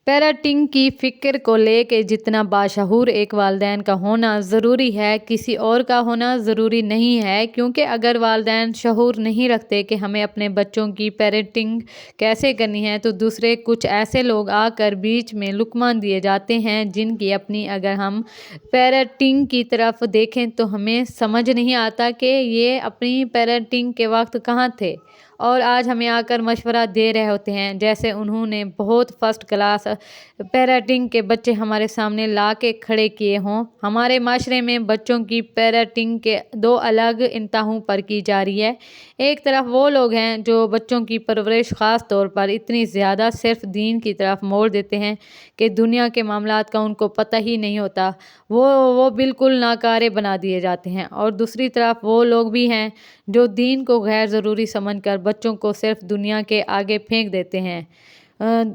Parenting की फ़िक्र को लेके जितना बाशऊर एक वालिदैन का होना ज़रूरी है, किसी और का होना ज़रूरी नहीं है। क्योंकि अगर वालिदैन शऊर नहीं रखते कि हमें अपने बच्चों की पेरेंटिंग कैसे करनी है, तो दूसरे कुछ ऐसे लोग आकर बीच में लुक़मान दिए जाते हैं जिनकी अपनी अगर हम पेरेंटिंग की तरफ देखें तो हमें समझ नहीं आता कि ये अपनी पेरेंटिंग के वक्त कहाँ थे और आज हमें आकर मशवरा दे रहे होते हैं। जैसे उन्होंने बहुत फर्स्ट क्लास पेरेंटिंग के बच्चे हमारे सामने ला के खड़े किए हों। हमारे माशरे में बच्चों की पेरेंटिंग के दो अलग इंतहाओं पर की जा रही है। एक तरफ वो लोग हैं जो बच्चों की परवरिश ख़ास तौर पर इतनी ज़्यादा सिर्फ दीन की तरफ मोड़ देते हैं कि दुनिया के मामलात का उनको पता ही नहीं होता, वो बिल्कुल नाकारे बना दिए जाते हैं। और दूसरी तरफ वो लोग भी हैं जो दीन को गैर ज़रूरी समझकर बच्चों को सिर्फ दुनिया के आगे फेंक देते हैं।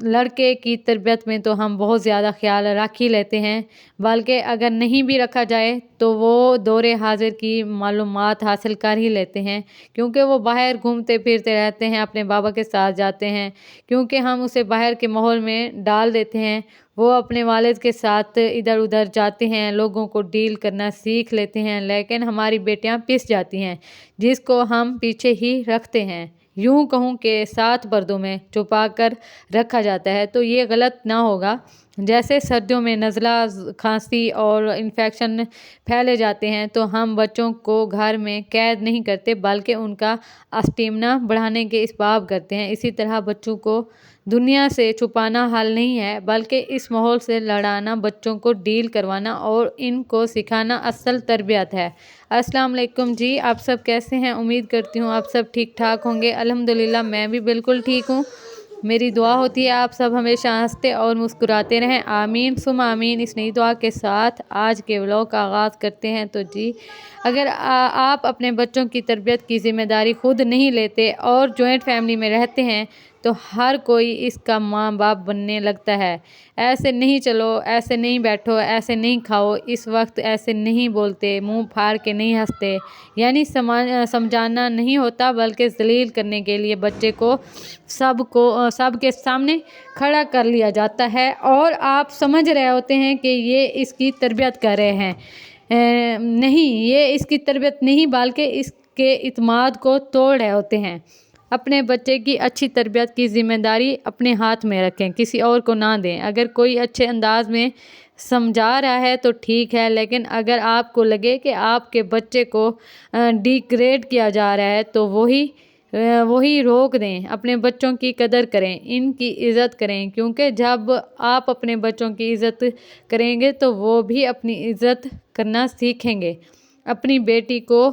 लड़के की तरबियत में तो हम बहुत ज़्यादा ख्याल रख ही लेते हैं, बल्कि अगर नहीं भी रखा जाए तो वो दौरे हाजिर की मालूमात हासिल कर ही लेते हैं। क्योंकि वो बाहर घूमते फिरते रहते हैं, अपने बाबा के साथ जाते हैं, क्योंकि हम उसे बाहर के माहौल में डाल देते हैं। वो अपने वालिद के साथ इधर उधर जाते हैं, लोगों को डील करना सीख लेते हैं। लेकिन हमारी बेटियां पिस जाती हैं जिसको हम पीछे ही रखते हैं, यूं कहूँ कि 7 पर्दों में छुपा कर रखा जाता है। तो ये गलत ना होगा। जैसे सर्दियों में नज़ला, खांसी और इन्फेक्शन फैले जाते हैं, तो हम बच्चों को घर में कैद नहीं करते बल्कि उनका स्टेमिना बढ़ाने के इसबाब करते हैं। इसी तरह बच्चों को दुनिया से छुपाना हल नहीं है, बल्कि इस माहौल से लड़ाना, बच्चों को डील करवाना और इनको सिखाना असल तरबियत है। अस्सलाम वालेकुम जी, आप सब कैसे हैं? उम्मीद करती हूँ आप सब ठीक ठाक होंगे। अल्हम्दुलिल्लाह मैं भी बिल्कुल ठीक हूँ। मेरी दुआ होती है आप सब हमेशा हंसते और मुस्कुराते रहें। आमीन सुम आमीन। इस नई दुआ के साथ आज के व्लॉग का आगाज़ करते हैं। तो जी, अगर आप अपने बच्चों की तरबियत की ज़िम्मेदारी खुद नहीं लेते और जॉइंट फैमिली में रहते हैं तो हर कोई इसका माँ बाप बनने लगता है। ऐसे नहीं चलो, ऐसे नहीं बैठो, ऐसे नहीं खाओ, इस वक्त ऐसे नहीं बोलते, मुंह फाड़ के नहीं हंसते, यानी समझाना नहीं होता बल्कि जलील करने के लिए बच्चे को सबके सामने खड़ा कर लिया जाता है और आप समझ रहे होते हैं कि ये इसकी तरबियत कर रहे हैं। नहीं, ये इसकी तरबियत नहीं बल्कि इसके इत्मीनान को तोड़ रहे होते हैं। अपने बच्चे की अच्छी तरबियत की ज़िम्मेदारी अपने हाथ में रखें, किसी और को ना दें। अगर कोई अच्छे अंदाज में समझा रहा है तो ठीक है, लेकिन अगर आपको लगे कि आपके बच्चे को डिग्रेड किया जा रहा है तो वही रोक दें। अपने बच्चों की कदर करें, इनकी इज़्ज़त करें, क्योंकि जब आप अपने बच्चों की इज़्ज़त करेंगे तो वो भी अपनी इज़्ज़त करना सीखेंगे। अपनी बेटी को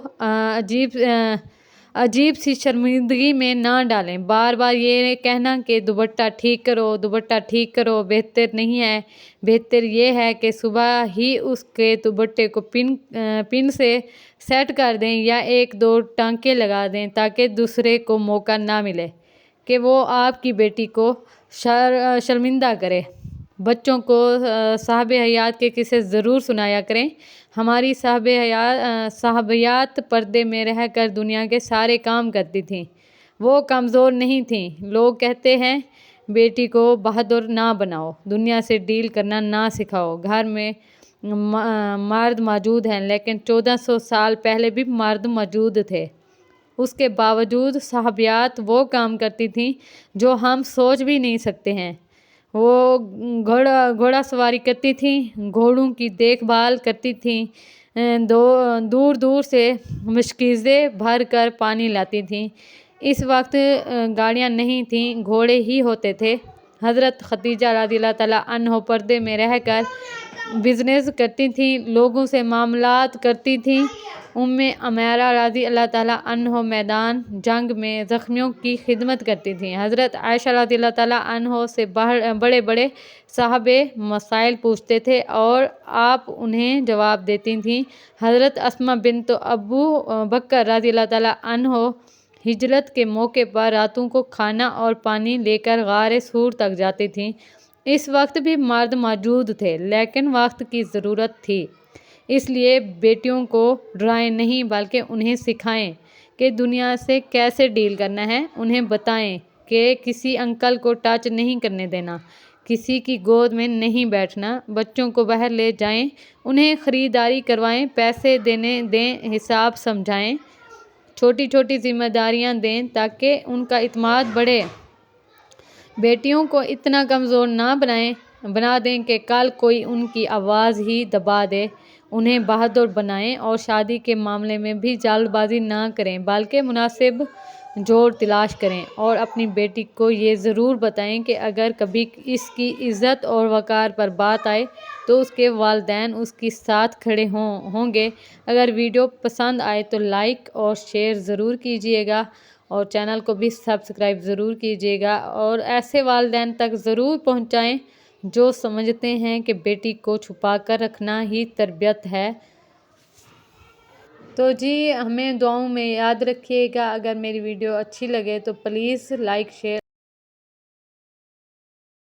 अजीब सी शर्मिंदगी में ना डालें। बार बार ये कहना कि दुपट्टा ठीक करो, दुपट्टा ठीक करो बेहतर नहीं है। बेहतर ये है कि सुबह ही उसके दुपट्टे को पिन से सेट कर दें या 1-2 टांके लगा दें, ताकि दूसरे को मौका ना मिले कि वो आपकी बेटी को शर्मिंदा करे। बच्चों को साहब हयात के किस्से ज़रूर सुनाया करें। हमारी साहबियात पर्दे में रहकर दुनिया के सारे काम करती थीं, वो कमज़ोर नहीं थीं। लोग कहते हैं बेटी को बहादुर ना बनाओ, दुनिया से डील करना ना सिखाओ। घर में मर्द मौजूद हैं, लेकिन 1400 साल पहले भी मर्द मौजूद थे। उसके बावजूद साहबियात वो काम करती थीं जो हम सोच भी नहीं सकते हैं। वो घोड़ा सवारी करती थीं, घोड़ों की देखभाल करती थीं, दूर दूर से मशकीज़ें भर कर पानी लाती थीं। इस वक्त गाड़ियाँ नहीं थीं, घोड़े ही होते थे। हज़रत खदीजा रज़ियल्लाहु तआला अन्हा पर्दे में रहकर बिज़नेस करती थीं, लोगों से मामलात करती थीं। उम्मे अमारा रज़ियल्लाहु तआला अन्हा मैदान जंग में ज़ख्मियों की खिदमत करती थीं। हज़रत आयशा रज़ियल्लाहु तआला अन्हा से बड़े बड़े साहबे मसाइल पूछते थे और आप उन्हें जवाब देती थीं। हज़रत अस्मा बिन्त अबू बकर रज़ियल्लाहु तआला अन्हा हिजरत के मौके पर रातों को खाना और पानी लेकर गारे सूर तक जाती थीं। इस वक्त भी मर्द मौजूद थे, लेकिन वक्त की ज़रूरत थी, इसलिए बेटियों को डराएं नहीं बल्कि उन्हें सिखाएं कि दुनिया से कैसे डील करना है। उन्हें बताएं कि किसी अंकल को टच नहीं करने देना, کسی کی گود میں نہیں بیٹھنا، بچوں کو باہر لے جائیں، انہیں خریداری کروائیں، پیسے دینے دیں، حساب سمجھائیں، چھوٹی چھوٹی ذمہ داریاں دیں تاکہ ان کا اعتماد بڑھے۔ بیٹیوں کو اتنا کمزور نہ بنا دیں کہ کل کوئی ان کی آواز ہی دبا دے۔ انہیں بہادر بنائیں اور شادی کے معاملے میں بھی جلد بازی نہ کریں بلکہ مناسب جوڑ تلاش کریں، اور اپنی بیٹی کو یہ ضرور بتائیں کہ اگر کبھی اس کی عزت اور وقار پر بات آئے تو اس کے والدین اس کے ساتھ کھڑے ہوں گے۔ اگر ویڈیو پسند آئے تو لائک اور شیئر ضرور کیجیے گا اور چینل کو بھی سبسکرائب ضرور کیجیے گا، اور ایسے والدین تک ضرور پہنچائیں جو سمجھتے ہیں کہ بیٹی کو چھپا کر رکھنا ہی تربیت ہے۔ تو جی ہمیں دعاؤں میں یاد رکھیے گا۔ اگر میری ویڈیو اچھی لگے تو پلیز لائک شیئر